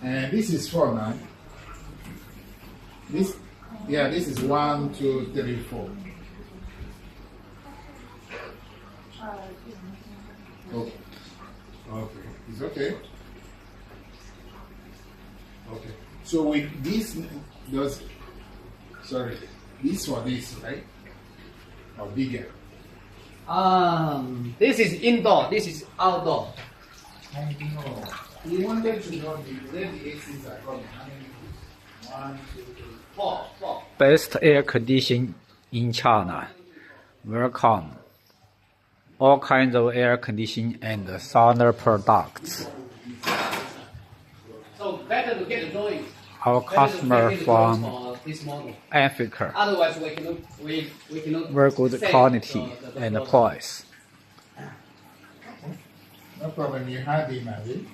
And this is 4 now. This is 1, 2, 3, 4. Okay. Okay. It's okay. Okay. So with this this for this, right? Or bigger? This is indoor, this is outdoor. We wanted to know where the ACs are coming. How many? 1, 2, 3, 4. Best air conditioning in China. Welcome. All kinds of air conditioning and sauna products. So better to get the drawing. Our customer from this model. Africa. Otherwise, we cannot. Very good sell quality the and product. price. No problem. You have the money.